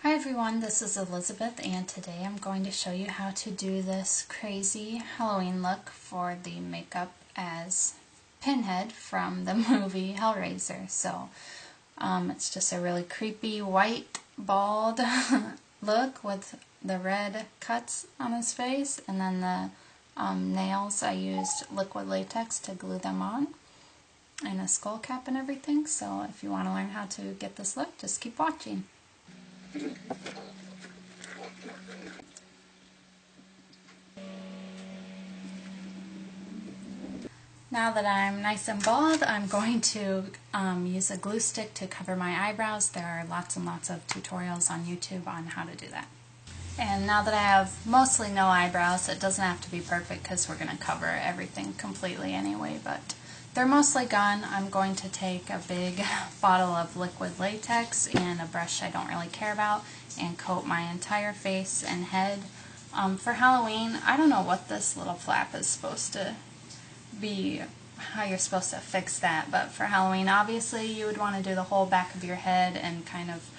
Hi everyone, this is Elizabeth and today I'm going to show you how to do this crazy Halloween look for the makeup as Pinhead from the movie Hellraiser. So it's just a really creepy white bald look with the red cuts on his face, and then the nails, I used liquid latex to glue them on, and a skull cap and everything. So if you want to learn how to get this look, just keep watching. Now that I'm nice and bald, I'm going to use a glue stick to cover my eyebrows. There are lots and lots of tutorials on YouTube on how to do that. And now that I have mostly no eyebrows, it doesn't have to be perfect because we're going to cover everything completely anyway, but they're mostly gone. I'm going to take a big bottle of liquid latex and a brush I don't really care about and coat my entire face and head. For Halloween, I don't know what this little flap is supposed to be, how you're supposed to fix that, but for Halloween obviously you would want to do the whole back of your head and kind of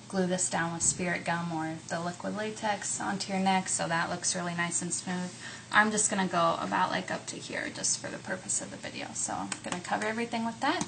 glue this down with spirit gum or the liquid latex onto your neck so that looks really nice and smooth. I'm just going to go about like up to here just for the purpose of the video, so I'm going to cover everything with that.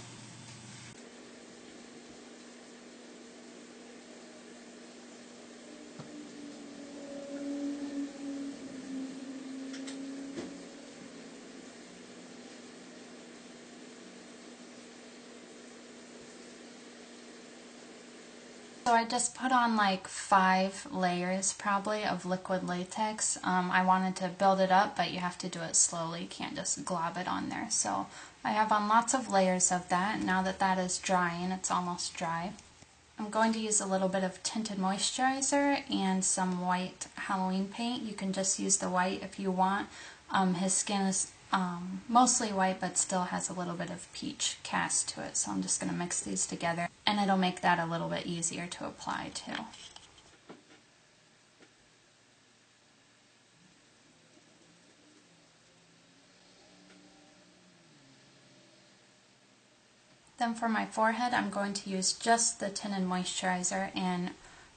So I just put on like 5 layers probably of liquid latex. I wanted to build it up, but you have to do it slowly. You can't just glob it on there. So I have on lots of layers of that. Now that that is drying, it's almost dry, I'm going to use a little bit of tinted moisturizer and some white Halloween paint. You can just use the white if you want. His skin is mostly white but still has a little bit of peach cast to it, so I'm just going to mix these together and it'll make that a little bit easier to apply too. Then for my forehead, I'm going to use just the tinted moisturizer and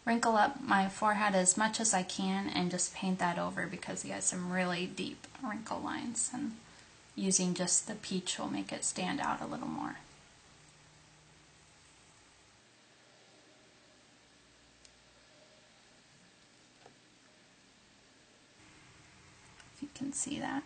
wrinkle up my forehead as much as I can and just paint that over because he has some really deep wrinkle lines, and using just the peach will make it stand out a little more. If you can see that.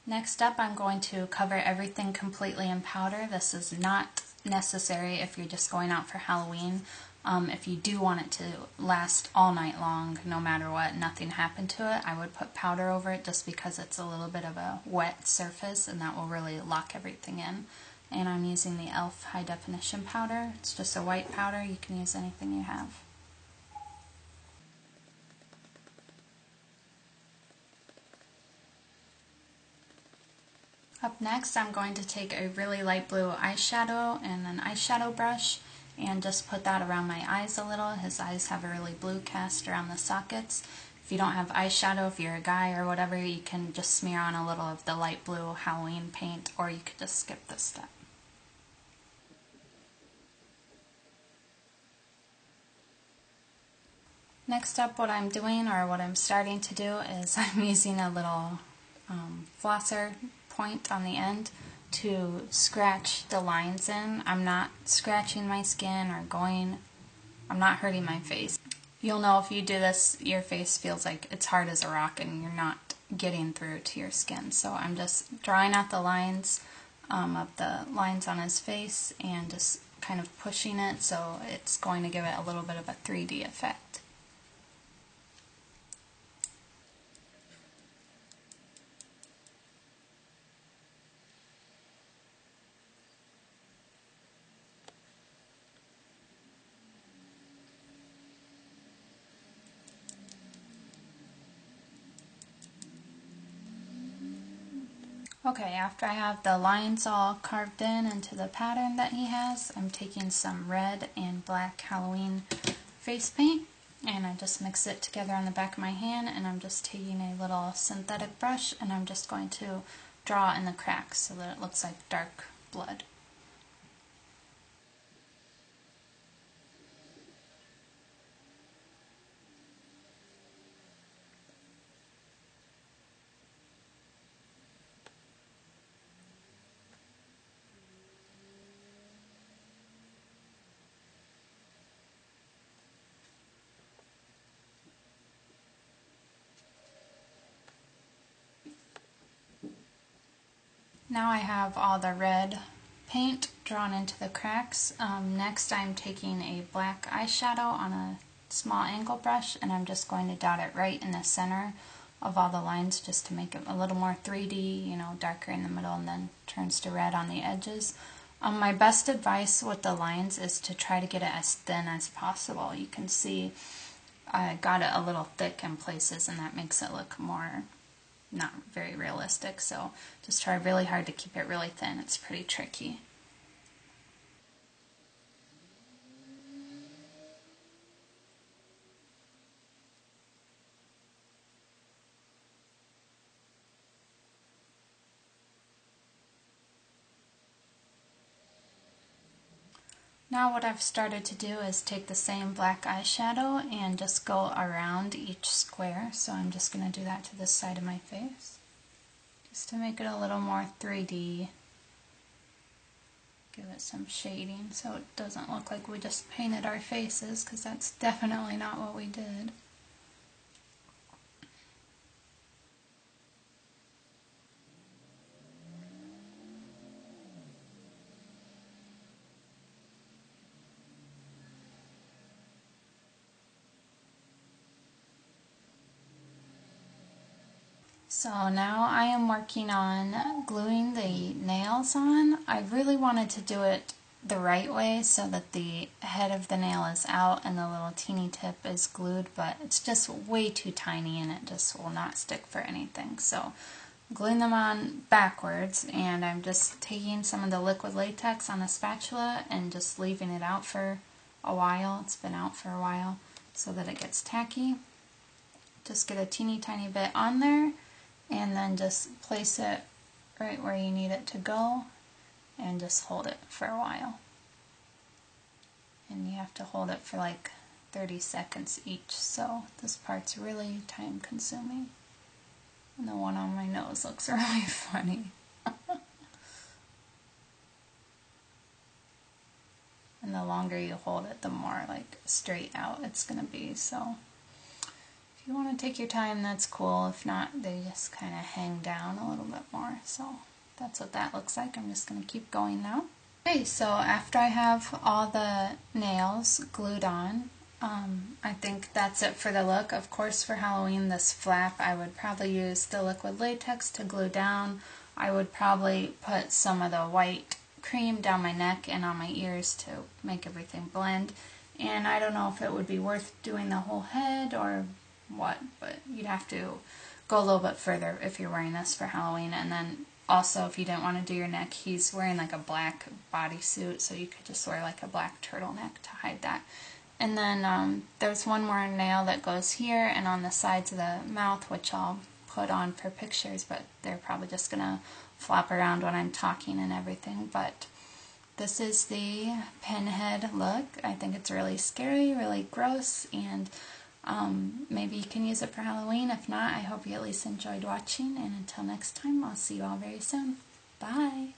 Next up, I'm going to cover everything completely in powder. This is not necessary if you're just going out for Halloween. If you do want it to last all night long, no matter what, nothing happened to it, I would put powder over it just because it's a little bit of a wet surface and that will really lock everything in. And I'm using the e.l.f. high definition powder. It's just a white powder. You can use anything you have. Up next, I'm going to take a really light blue eyeshadow and an eyeshadow brush and just put that around my eyes a little. His eyes have a really blue cast around the sockets. If you don't have eyeshadow, if you're a guy or whatever, you can just smear on a little of the light blue Halloween paint, or you could just skip this step. Next up, what I'm doing, or what I'm starting to do, is I'm using a little flosser point on the end to scratch the lines in. I'm not scratching my skin or I'm not hurting my face. You'll know if you do this, your face feels like it's hard as a rock and you're not getting through to your skin. So I'm just drawing out the lines of the lines on his face and just kind of pushing it so it's going to give it a little bit of a 3D effect. Okay, after I have the lines all carved in into the pattern that he has, I'm taking some red and black Halloween face paint and I just mix it together on the back of my hand, and I'm just taking a little synthetic brush and I'm just going to draw in the cracks so that it looks like dark blood. Now I have all the red paint drawn into the cracks. Next I'm taking a black eyeshadow on a small angle brush and I'm just going to dot it right in the center of all the lines just to make it a little more 3D, you know, darker in the middle and then turns to red on the edges. My best advice with the lines is to try to get it as thin as possible. You can see I got it a little thick in places and that makes it look more not very realistic, so just try really hard to keep it really thin. It's pretty tricky. Now what I've started to do is take the same black eyeshadow and just go around each square. So I'm just going to do that to this side of my face, just to make it a little more 3D. Give it some shading so it doesn't look like we just painted our faces, because that's definitely not what we did. So now I am working on gluing the nails on. I really wanted to do it the right way so that the head of the nail is out and the little teeny tip is glued, but it's just way too tiny and it just will not stick for anything. So I'm gluing them on backwards, and I'm just taking some of the liquid latex on a spatula and just leaving it out for a while. It's been out for a while so that it gets tacky. Just get a teeny tiny bit on there and then just place it right where you need it to go and just hold it for a while. And you have to hold it for like 30 seconds each, so this part's really time consuming. And the one on my nose looks really funny. And the longer you hold it, the more like straight out it's going to be, so if you want to take your time, that's cool. If not, they just kind of hang down a little bit more. So that's what that looks like. I'm just going to keep going now. Okay, so after I have all the nails glued on, I think that's it for the look. Of course, for Halloween, this flap, I would probably use the liquid latex to glue down. I would probably put some of the white cream down my neck and on my ears to make everything blend. And I don't know if it would be worth doing the whole head or what, but you'd have to go a little bit further if you're wearing this for Halloween. And then also, if you didn't want to do your neck, he's wearing like a black bodysuit, so you could just wear like a black turtleneck to hide that. And then there's one more nail that goes here and on the sides of the mouth, which I'll put on for pictures, but they're probably just gonna flop around when I'm talking and everything. But this is the Pinhead look. I think it's really scary, really gross, and maybe you can use it for Halloween. If not, I hope you at least enjoyed watching, and until next time, I'll see you all very soon. Bye!